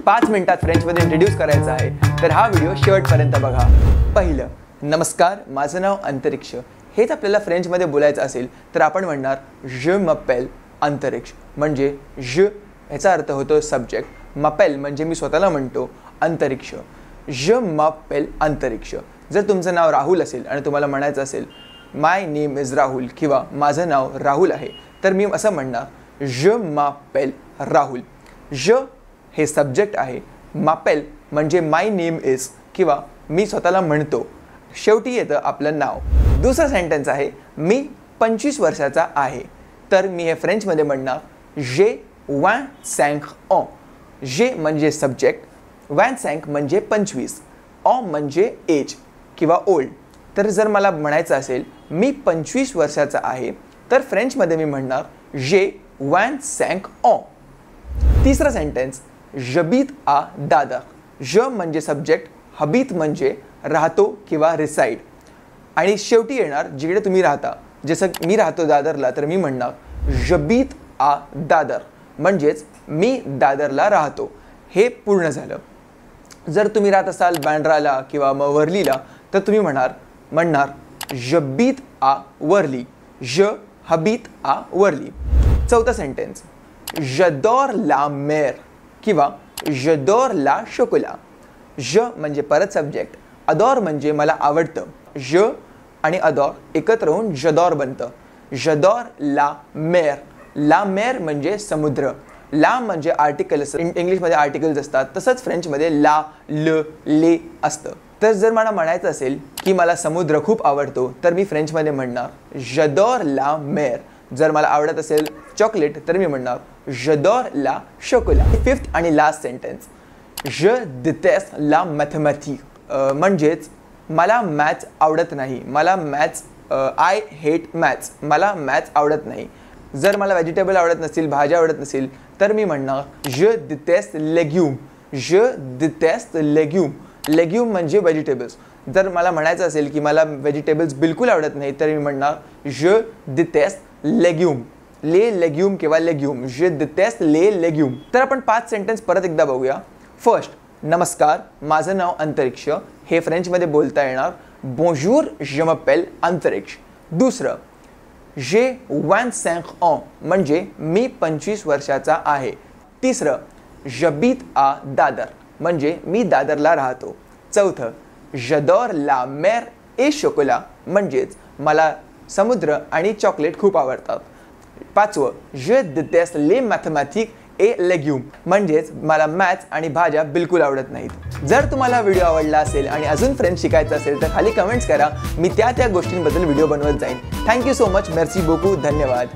5 मिनिटात फ्रेंचमध्ये इंट्रोड्यूस करायचा आहे, तर हा व्हिडिओ शेवटपर्यंत बघा। पहिलं, नमस्कार, माझं नाव अंतरिक्ष। हेच आपल्याला फ्रेंचमध्ये बोलायचं असेल तर आपण म्हणणार je m'appelle अंतरिक्ष। म्हणजे je याचा अर्थ होतो सब्जेक्ट, m'appelle म्हणजे मी स्वतःला म्हणतो, अंतरिक्ष। je m'appelle अंतरिक्ष। जर तुमचं नाव राहुल असेल आणि तुम्हाला म्हणायचं असेल माय नेम इज राहुल किंवा माझं नाव राहुल आहे, तर मी असं म्हणणार je m'appelle राहुल। je हे सब्जेक्ट आहे, m'appelle म्हणजे माय नेम इज किंवा मी स्वतःला म्हणतो, शेवटी येतं आपलं नाव। दुसरं सेंटेन्स आहे मी 25 वर्षाचा आहे, तर मी हे फ्रेंचमध्ये म्हणणार j'ai 25 ans। जे म्हणजे सब्जेक्ट, 25 म्हणजे 25, ans म्हणजे एज किंवा ओल्ड। तर जर मला म्हणायचं असेल मी 25 वर्षाचा आहे, तर फ्रेंचमध्ये मी म्हणणार j'ai 25 ans। तिसरा सेंटेन्स j'habite à दादर। je म्हणजे सब्जेक्ट, habite म्हणजे राहतो किंवा रिसाइड, आणि शेवटी येणार जिकडे तुम्ही राहता। जसं मी राहतो दादरला, तर मी म्हणणार j'habite à दादर, म्हणजेच मी दादरला राहतो। हे पूर्ण झालं। जर तुम्ही राहत असाल बँड्राला किंवा मग वर्लीला, तर तुम्ही म्हणणार j'habite à Worli, je habite à Worli. चौथा सेंटेन्स j'adore la mer किंवा j'adore la chocolat। je म्हणजे परत सब्जेक्ट, adore म्हणजे मला आवडतं, je आणि adore एकत्र होऊन j'adore बनतं। j'adore la mer, la mer म्हणजे समुद्र, ला म्हणजे आर्टिकल असतं, इंग्लिशमध्ये आर्टिकल्स असतात, तसंच फ्रेंचमध्ये ला, ल, ले असतं। तर जर मला म्हणायचं असेल की मला समुद्र खूप आवडतो, तर मी फ्रेंचमध्ये म्हणणार j'adore la mer। जर मला आवडत असेल चॉकलेट, तर मी म्हणणार j'adore la chocolat। फिफ्थ आणि last sentence je déteste la mathématique, म्हणजेच मला मॅथ्स आवडत नाही, मला मॅथ्स आय हेट मॅथ्स, मला मॅथ्स आवडत नाही। जर मला व्हेजिटेबल आवडत नसतील, भाज्या आवडत नसतील, तर मी म्हणणार je déteste légumes, je déteste légumes। Legume म्हणजे व्हेजिटेबल्स। जर मला म्हणायचं असेल की मला व्हेजिटेबल्स बिलकुल आवडत नाही, तर मी म्हणणार je déteste légumes, ले लेग्यूम किंवा legume, je déteste les légumes। तर आपण 5 सेंटेन्स परत एकदा बघूया। फर्स्ट, नमस्कार, माझं नाव अंतरिक्ष, हे फ्रेंचमध्ये बोलता येणार bonjour je m'appelle अंतरिक्ष। दुसरं, j'ai 25 ans म्हणजे मी 25 वर्षाचा आहे। तिसरं, j'habite à दादर म्हणजे मी दादरला राहतो। चौथं, j'adore la mer et chocolat म्हणजेच मला समुद्र आणि चॉकलेट खूप आवडतात। पाचवं, je déteste les mathématiques et légumes म्हणजेच मला मॅथ्स आणि भाज्या बिलकुल आवडत नाहीत। जर तुम्हाला व्हिडिओ आवडला असेल आणि अजून फ्रेंच शिकायचं असेल, तर खाली कमेंट्स करा, मी त्या गोष्टींबद्दल व्हिडिओ बनवत जाईन। थँक्यू सो मच, मेर्सी बोकू, धन्यवाद।